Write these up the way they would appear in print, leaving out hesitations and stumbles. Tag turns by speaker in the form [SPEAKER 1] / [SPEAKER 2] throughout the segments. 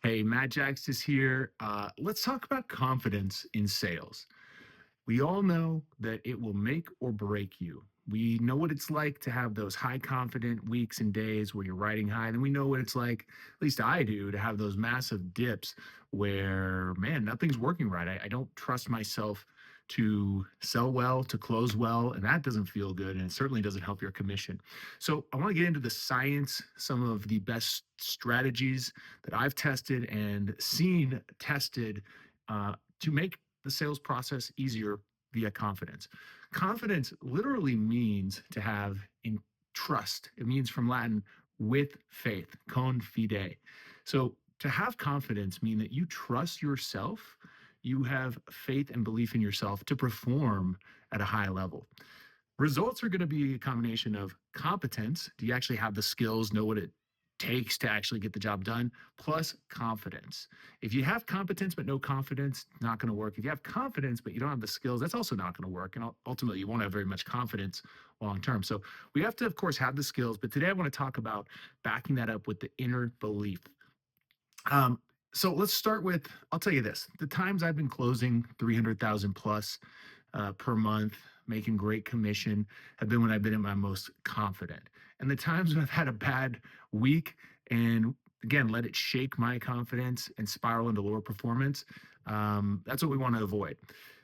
[SPEAKER 1] Hey, Matt Jax is here. Let's talk about confidence in sales. We all know that it will make or break you. We know what it's like to have those high confident weeks and days where you're riding high. And we know what it's like, at least I do, to have those massive dips where, man, nothing's working right. I don't trust myself to sell well, to close well, and that doesn't feel good. And it certainly doesn't help your commission. So I want to get into the science, some of the best strategies that I've tested and seen tested to make the sales process easier via confidence. Confidence literally means to have in trust. It means from Latin with faith, con fide. So to have confidence mean that you trust yourself, you have faith and belief in yourself to perform at a high level. Results are going to be a combination of competence. Do you actually have the skills, know what it takes to actually get the job done, plus confidence. If you have competence but no confidence, not going to work. If you have confidence but you don't have the skills, that's also not going to work. And ultimately, you won't have very much confidence long term. So we have to, of course, have the skills. But today I want to talk about backing that up with the inner belief. So let's start with, I'll tell you this, the times I've been closing 300,000 plus per month, making great commission, have been when I've been at my most confident. And the times when I've had a bad week and again, let it shake my confidence and spiral into lower performance, that's what we want to avoid.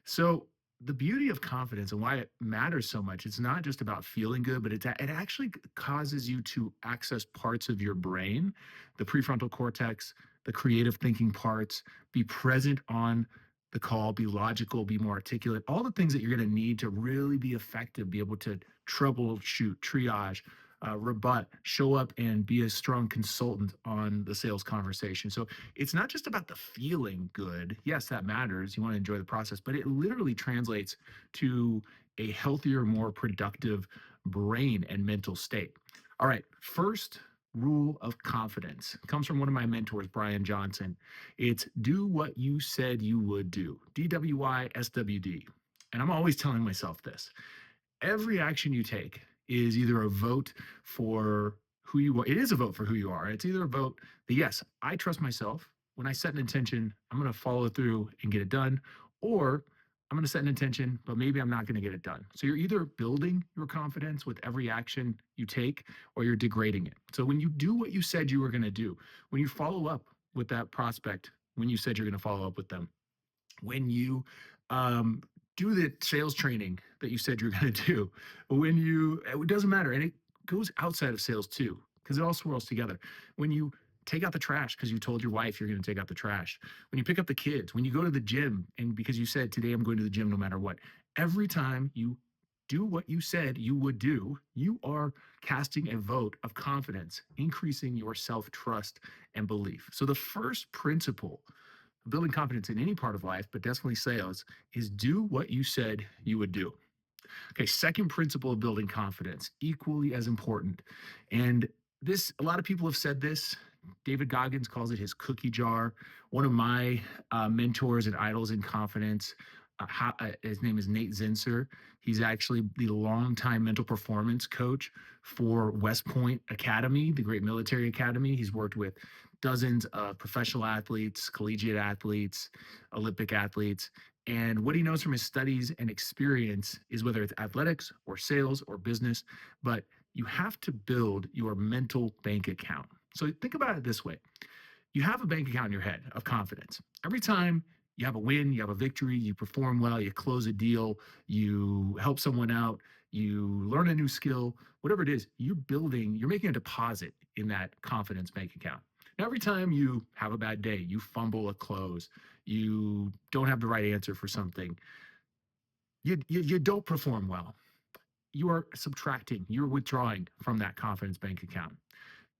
[SPEAKER 1] So the beauty of confidence and why it matters so much, it's not just about feeling good, but it actually causes you to access parts of your brain, the prefrontal cortex, the creative thinking parts, be present on the call, be logical, be more articulate, all the things that you're going to need to really be effective, be able to troubleshoot, triage, rebut, show up and be a strong consultant on the sales conversation. So it's not just about the feeling good. Yes, that matters. You want to enjoy the process, but it literally translates to a healthier, more productive brain and mental state. All right, first rule of confidence comes from one of my mentors, Brian Johnson. It's do what you said you would do. DWYSWD. And I'm always telling myself this. Every action you take is either a vote for who you are. It is a vote for who you are. It's either a vote that, yes, I trust myself. When I set an intention, I'm going to follow through and get it done. Or I'm going to set an intention, but maybe I'm not going to get it done. So you're either building your confidence with every action you take or you're degrading it. So when you do what you said you were going to do, when you follow up with that prospect, when you said you're going to follow up with them, when you um, do the sales training that you said you're going to do, when you, it doesn't matter. And it goes outside of sales too, because it all swirls together. When you take out the trash because you told your wife you're going to take out the trash, when you pick up the kids, when you go to the gym, and because you said, today I'm going to the gym no matter what, every time you do what you said you would do, you are casting a vote of confidence, increasing your self trust and belief. So, the first principle building confidence in any part of life, but definitely sales, is do what you said you would do. Okay, second principle of building confidence, equally as important. And this, a lot of people have said this. David Goggins calls it his cookie jar. One of my mentors and idols in confidence, his name is Nate Zinsser. He's actually the longtime mental performance coach for West Point Academy, the great military academy. He's worked with dozens of professional athletes, collegiate athletes, Olympic athletes. And what he knows from his studies and experience is whether it's athletics or sales or business, but you have to build your mental bank account. So think about it this way. You have a bank account in your head of confidence. Every time you have a win, you have a victory, you perform well, you close a deal, you help someone out, you learn a new skill, whatever it is, you're making a deposit in that confidence bank account. Now, every time you have a bad day, you fumble a close, you don't have the right answer for something, you don't perform well, you are subtracting, you're withdrawing from that confidence bank account.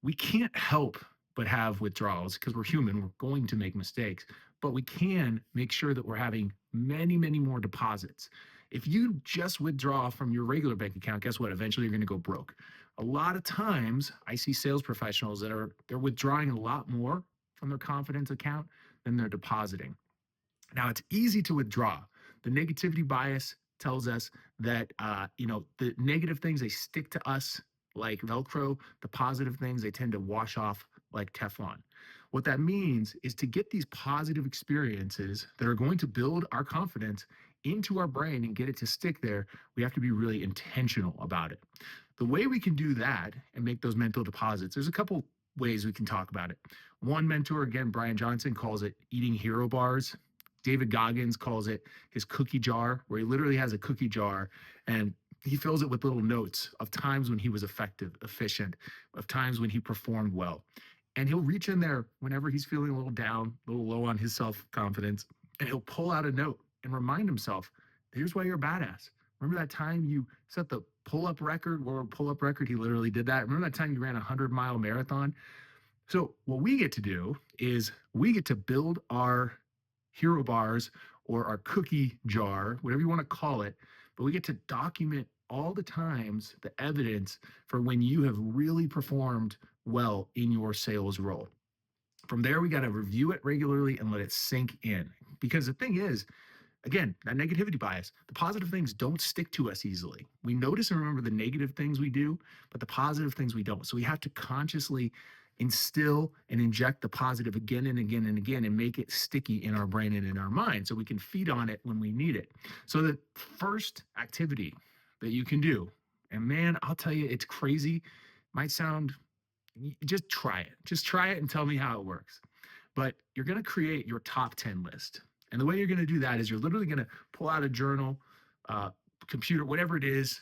[SPEAKER 1] We can't help but have withdrawals because we're human. We're going to make mistakes, but we can make sure that we're having many, many more deposits. If you just withdraw from your regular bank account, guess what? Eventually you're going to go broke. A lot of times I see sales professionals they're withdrawing a lot more from their confidence account than they're depositing. Now it's easy to withdraw. The negativity bias tells us that the negative things they stick to us like Velcro. The positive things they tend to wash off like Teflon. What that means is to get these positive experiences that are going to build our confidence into our brain and get it to stick there, we have to be really intentional about it. The way we can do that and make those mental deposits, there's a couple ways we can talk about it. One mentor, again, Brian Johnson, calls it eating hero bars. David Goggins calls it his cookie jar, where he literally has a cookie jar and he fills it with little notes of times when he was effective, efficient, of times when he performed well. And he'll reach in there whenever he's feeling a little down, a little low on his self confidence, and he'll pull out a note and remind himself, here's why you're a badass. Remember that time you set the pull up record, world pull up record? He literally did that. Remember that time you ran a 100-mile marathon? So, what we get to do is we get to build our hero bars or our cookie jar, whatever you want to call it, but we get to document all the times, the evidence for when you have really performed well in your sales role. From there, we got to review it regularly and let it sink in. Because the thing is, again, that negativity bias, the positive things don't stick to us easily. We notice and remember the negative things we do, but the positive things we don't. So we have to consciously instill and inject the positive again and again and again and make it sticky in our brain and in our mind so we can feed on it when we need it. So the first activity that you can do, and man, I'll tell you, it's crazy, might sound, just try it. Just try it and tell me how it works. But you're going to create your top 10 list. And the way you're going to do that is you're literally going to pull out a journal, computer, whatever it is,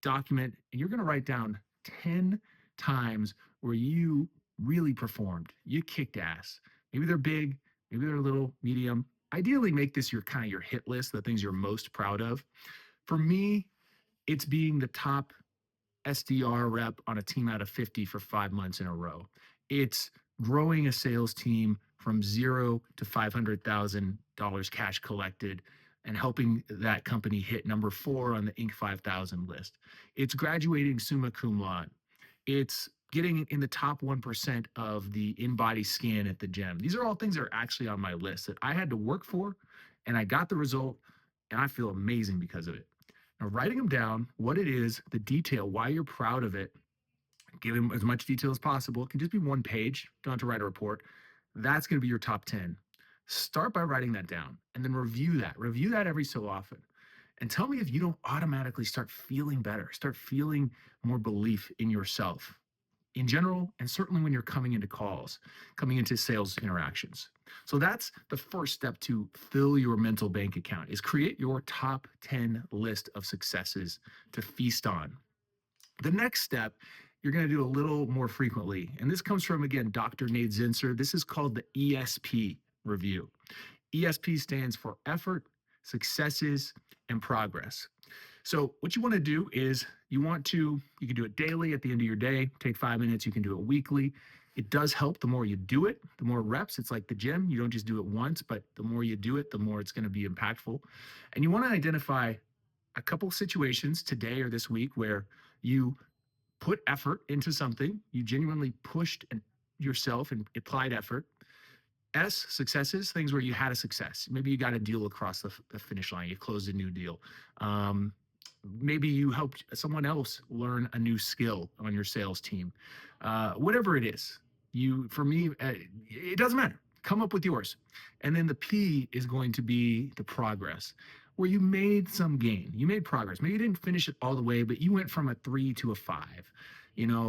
[SPEAKER 1] document, and you're going to write down 10 times where you really performed. You kicked ass. Maybe they're big, maybe they're little, medium. Ideally, make this your kind of your hit list, the things you're most proud of. For me, it's being the top SDR rep on a team out of 50 for 5 months in a row. It's growing a sales team from zero to $500,000 cash collected and helping that company hit number 4 on the Inc. 5000 list. It's graduating summa cum laude. It's getting in the top 1% of the in-body scan at the gym. These are all things that are actually on my list that I had to work for, and I got the result, and I feel amazing because of it. Now, writing them down, what it is, the detail, why you're proud of it, give them as much detail as possible. It can just be one page. Don't have to write a report. That's going to be your top 10. Start by writing that down and then review that. Review that every so often. And tell me if you don't automatically start feeling better, start feeling more belief in yourself in general, and certainly when you're coming into calls, coming into sales interactions. So that's the first step to fill your mental bank account is create your top 10 list of successes to feast on. The next step, you're going to do a little more frequently. And this comes from, again, Dr. Nate Zinsser. This is called the ESP review. ESP stands for effort, successes, and progress. So what you want to do is you can do it daily at the end of your day, take 5 minutes, you can do it weekly. It does help the more you do it, the more reps. It's like the gym. You don't just do it once, but the more you do it, the more it's going to be impactful. And you want to identify a couple situations today or this week where you put effort into something, you genuinely pushed yourself and applied effort. S, successes, things where you had a success. Maybe you got a deal across the finish line, you closed a new deal. Maybe you helped someone else learn a new skill on your sales team. Whatever it is, for me, it doesn't matter. Come up with yours. And then the P is going to be the progress, where you made some gain. You made progress. Maybe you didn't finish it all the way, but you went from a 3 to a 5,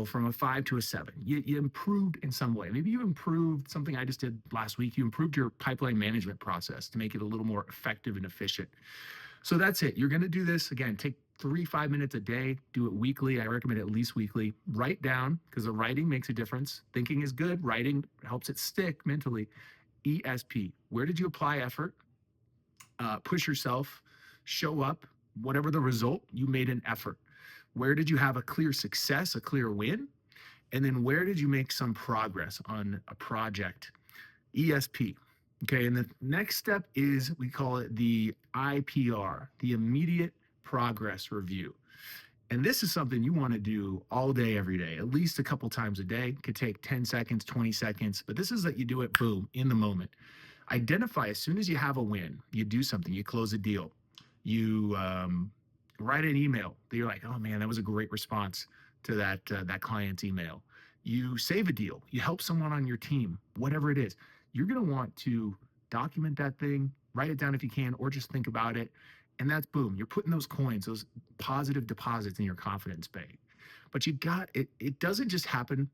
[SPEAKER 1] from a 5 to a 7. You improved in some way. Maybe you improved something I just did last week. You improved your pipeline management process to make it a little more effective and efficient. So that's it. You're going to do this again. Take 3-5 minutes a day. Do it weekly. I recommend at least weekly. Write down, because the writing makes a difference. Thinking is good. Writing helps it stick mentally. ESP. Where did you apply effort? Push yourself. Show up. Whatever the result, you made an effort. Where did you have a clear success, a clear win? And then where did you make some progress on a project? ESP. Okay, and the next step is, we call it the IPR, the immediate progress review. And this is something you want to do all day, every day, at least a couple times a day. It could take 10 seconds, 20 seconds, but this is that you do it, boom, in the moment. Identify as soon as you have a win, you do something, you close a deal, you write an email that you're like, oh man, that was a great response to that client's email. you save a deal, you help someone on your team, whatever it is, you're going to want to document that thing, write it down if you can, or just think about it. And that's boom, you're putting those coins, those positive deposits in your confidence bank. But you got it, it doesn't just happen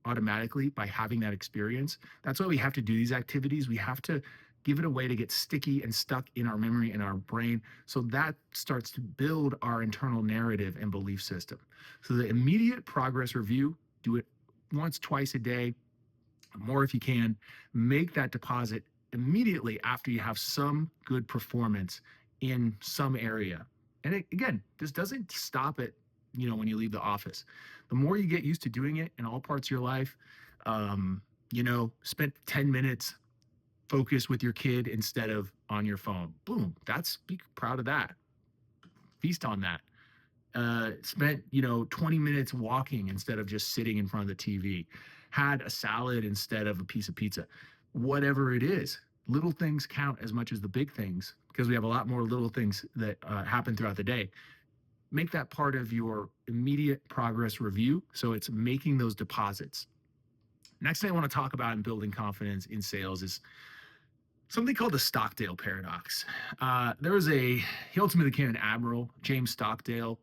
[SPEAKER 1] automatically by having that experience. That's why we have to do these activities. We have to give it a way to get sticky and stuck in our memory and our brain. So that starts to build our internal narrative and belief system. So the immediate progress review, do it once, twice a day, more if you can. Make that deposit immediately after you have some good performance in some area. And again, this doesn't stop it, when you leave the office. The more you get used to doing it in all parts of your life, spend 10 minutes focused with your kid instead of on your phone. Boom. Be proud of that. Feast on that. Spent 20 minutes walking instead of just sitting in front of the TV, had a salad instead of a piece of pizza. Whatever it is, little things count as much as the big things, because we have a lot more little things that happen throughout the day. Make that part of your immediate progress review, so it's making those deposits. Next thing I want to talk about in building confidence in sales is something called the Stockdale Paradox. He ultimately became an admiral, James Stockdale,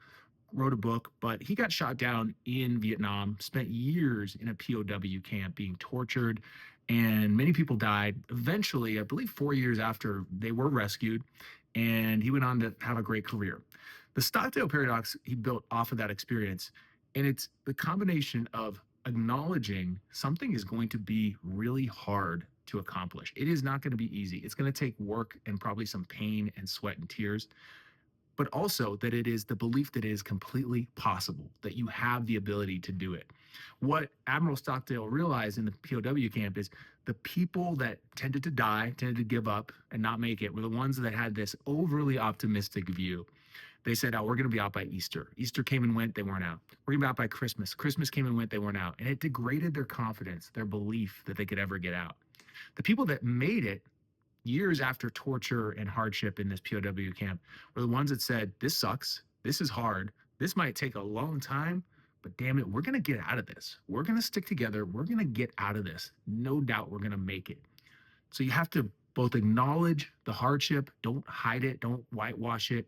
[SPEAKER 1] wrote a book, but he got shot down in Vietnam, spent years in a POW camp being tortured, and many people died. Eventually, I believe 4 years after, they were rescued, and he went on to have a great career. The Stockdale Paradox, he built off of that experience, and it's the combination of acknowledging something is going to be really hard to accomplish. It is not going to be easy. It's going to take work and probably some pain and sweat and tears, but also that it is the belief that it is completely possible, that you have the ability to do it. What Admiral Stockdale realized in the POW camp is the people that tended to die, tended to give up and not make it, were the ones that had this overly optimistic view. They said, oh, we're going to be out by Easter. Easter came and went, they weren't out. We're going to be out by Christmas. Christmas came and went, they weren't out. And it degraded their confidence, their belief that they could ever get out. The people that made it years after torture and hardship in this POW camp were the ones that said, this sucks. This is hard. This might take a long time, but damn it, we're going to get out of this. We're going to stick together. We're going to get out of this. No doubt we're going to make it. So you have to both acknowledge the hardship, don't hide it, don't whitewash it,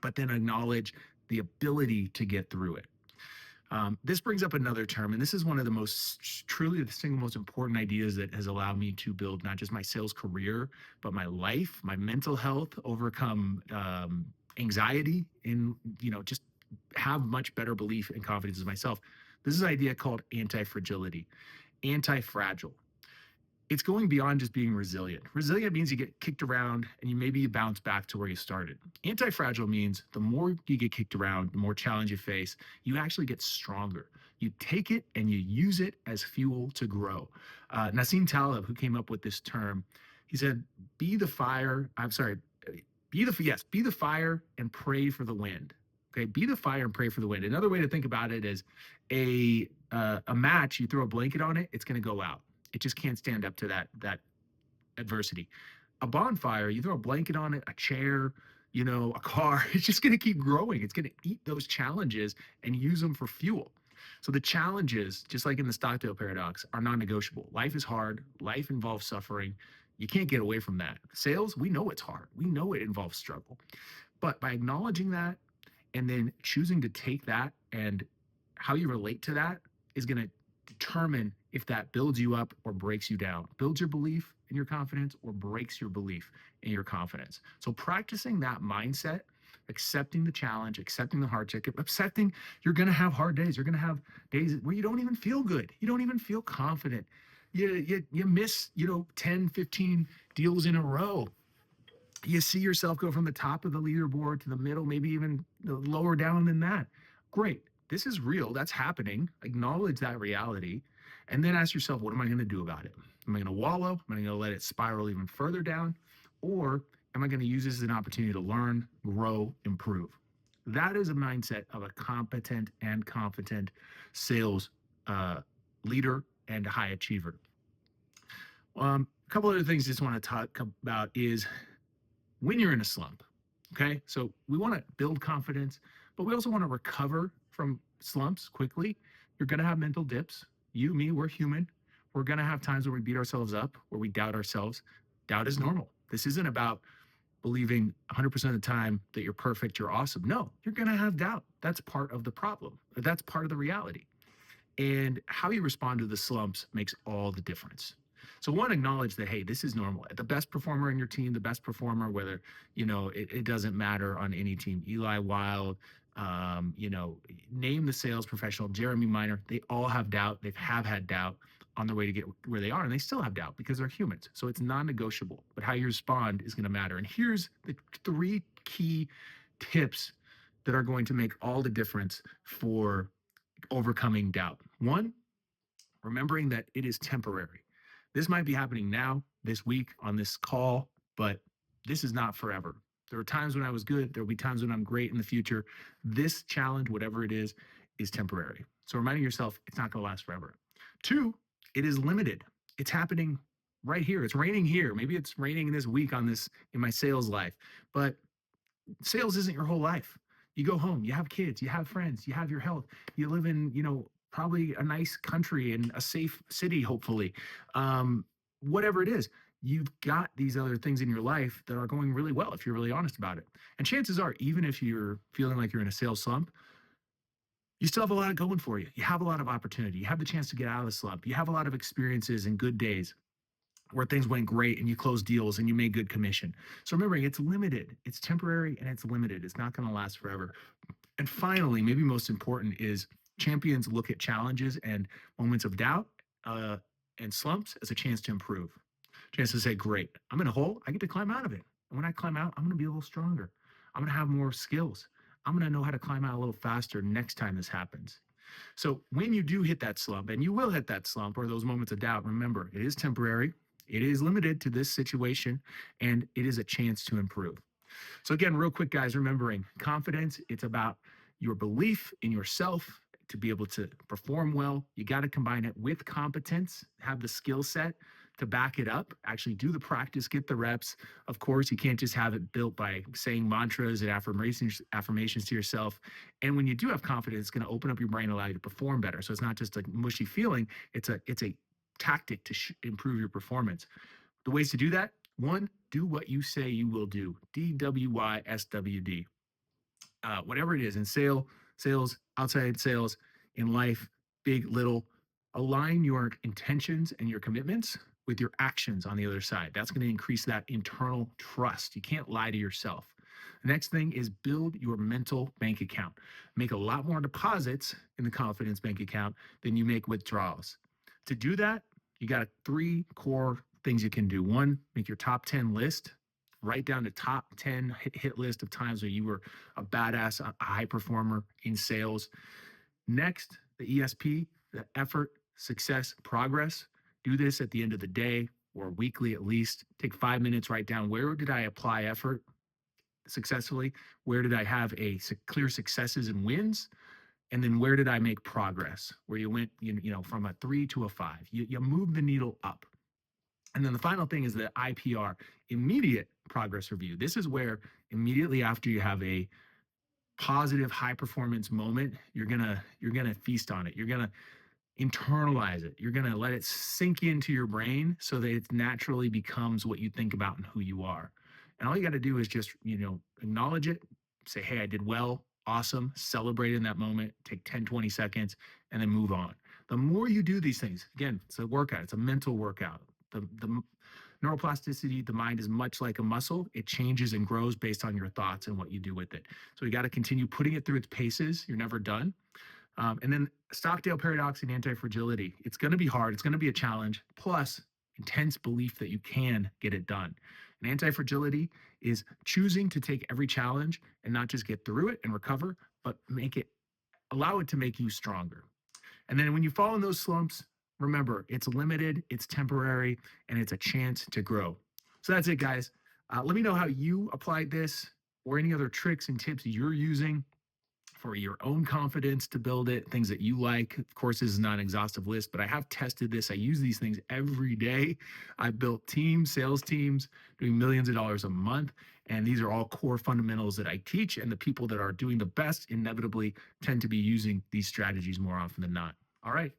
[SPEAKER 1] but then acknowledge the ability to get through it. This brings up another term, and this is one of the truly the single most important ideas that has allowed me to build not just my sales career, but my life, my mental health, overcome anxiety, and just have much better belief and confidence in myself. This is an idea called antifragility, anti-fragile. It's going beyond just being resilient. Resilient means you get kicked around and you bounce back to where you started. Anti-fragile means the more you get kicked around, the more challenge you face, you actually get stronger. You take it and you use it as fuel to grow. Nassim Taleb, who came up with this term, he said, be the fire and pray for the wind. Okay, be the fire and pray for the wind. Another way to think about it is a match, you throw a blanket on it, it's going to go out. It just can't stand up to that adversity. A bonfire, you throw a blanket on it, a chair, a car, it's just going to keep growing. It's going to eat those challenges and use them for fuel. So the challenges, just like in the Stockdale Paradox, are non-negotiable. Life is hard. Life involves suffering. You can't get away from that. Sales, we know it's hard. We know it involves struggle. But by acknowledging that and then choosing to take that, and how you relate to that is going to determine if that builds you up or breaks you down, builds your belief in your confidence or breaks your belief in your confidence. So practicing that mindset, accepting the challenge, accepting the hardship, accepting you're going to have hard days. You're going to have days where you don't even feel good. You don't even feel confident. You miss, 10, 15 deals in a row. You see yourself go from the top of the leaderboard to the middle, maybe even lower down than that. Great. This is real. That's happening. Acknowledge that reality. And then ask yourself, what am I going to do about it? Am I going to wallow? Am I going to let it spiral even further down? Or am I going to use this as an opportunity to learn, grow, improve? That is a mindset of a competent and confident sales leader and high achiever. A couple other things I just want to talk about is when you're in a slump. Okay, so we want to build confidence, but we also want to recover from slumps quickly. You're going to have mental dips. You, me, we're human. We're going to have times where we beat ourselves up, where we doubt ourselves. Doubt is normal. This isn't about believing 100% of the time that you're perfect, you're awesome. No, you're going to have doubt. That's part of the problem. That's part of the reality. And how you respond to the slumps makes all the difference. So one, acknowledge that, hey, this is normal. The best performer in your team, the best performer, whether, it doesn't matter on any team, Eli Wild, name the sales professional, Jeremy Miner, they all have doubt. Have had doubt on their way to get where they are, and they still have doubt because they're humans. So it's non-negotiable, but how you respond is going to matter. And here's the three key tips that are going to make all the difference for overcoming doubt. One, remembering that it is temporary. This might be happening now, this week, on this call, but this is not forever. There are times when I was good. There will be times when I'm great in the future. This challenge, whatever it is temporary. So reminding yourself it's not going to last forever. Two, it is limited. It's happening right here. It's raining here. Maybe it's raining this week in my sales life, but sales isn't your whole life. You go home, you have kids, you have friends, you have your health, you live in, probably a nice country and a safe city, hopefully. Whatever it is, you've got these other things in your life that are going really well if you're really honest about it. And chances are, even if you're feeling like you're in a sales slump, you still have a lot going for you. You have a lot of opportunity. You have the chance to get out of the slump. You have a lot of experiences and good days where things went great and you closed deals and you made good commission. So remembering it's limited, it's temporary, and it's limited. It's not going to last forever. And finally, maybe most important is champions look at challenges and moments of doubt and slumps as a chance to improve. Chance to say, great, I'm in a hole. I get to climb out of it. And when I climb out, I'm going to be a little stronger. I'm going to have more skills. I'm going to know how to climb out a little faster next time this happens. So when you do hit that slump, and you will hit that slump or those moments of doubt, remember, it is temporary. It is limited to this situation, and it is a chance to improve. So again, real quick, guys, remembering confidence, it's about your belief in yourself to be able to perform well. You got to combine it with competence, have the skill set to back it up, actually do the practice, get the reps. Of course, you can't just have it built by saying mantras and affirmations to yourself. And when you do have confidence, it's going to open up your brain, allow you to perform better. So it's not just a mushy feeling, it's a tactic to improve your performance. The ways to do that: one, do what you say you will do. DWYSWD. Whatever it is in sales, outside sales, in life, big, little, align your intentions and your commitments with your actions on the other side. That's going to increase that internal trust. You can't lie to yourself. The next thing is build your mental bank account. Make a lot more deposits in the confidence bank account than you make withdrawals. To do that, you got three core things you can do. One, make your top 10 list. Write down the top 10 hit list of times where you were a badass, a high performer in sales. Next, the ESP, the effort, success, progress. Do this at the end of the day or weekly at least. Take 5 minutes, write down, where did I apply effort successfully? Where did I have clear successes and wins? And then where did I make progress? Where you went, from a 3 to a 5. You move the needle up. And then the final thing is the IPR, immediate progress review. This is where immediately after you have a positive high performance moment, you're gonna feast on it. You're gonna internalize it. You're gonna let it sink into your brain so that it naturally becomes what you think about and who you are. And all you got to do is just acknowledge it, say, hey, I did well, awesome, celebrate in that moment, take 10, 20 seconds, and then move on. The more you do these things, again, it's a workout, it's a mental workout. The neuroplasticity, the mind is much like a muscle. It changes and grows based on your thoughts and what you do with it. So you got to continue putting it through its paces. You're never done. And then Stockdale Paradox and antifragility. It's going to be hard. It's going to be a challenge. Plus, intense belief that you can get it done. And antifragility is choosing to take every challenge and not just get through it and recover, but allow it to make you stronger. And then when you fall in those slumps, remember, it's limited, it's temporary, and it's a chance to grow. So that's it, guys. Let me know how you applied this or any other tricks and tips you're using for your own confidence to build it, things that you like. Of course, this is not an exhaustive list, but I have tested this. I use these things every day. I've built teams, sales teams, doing millions of dollars a month. And these are all core fundamentals that I teach. And the people that are doing the best inevitably tend to be using these strategies more often than not. All right.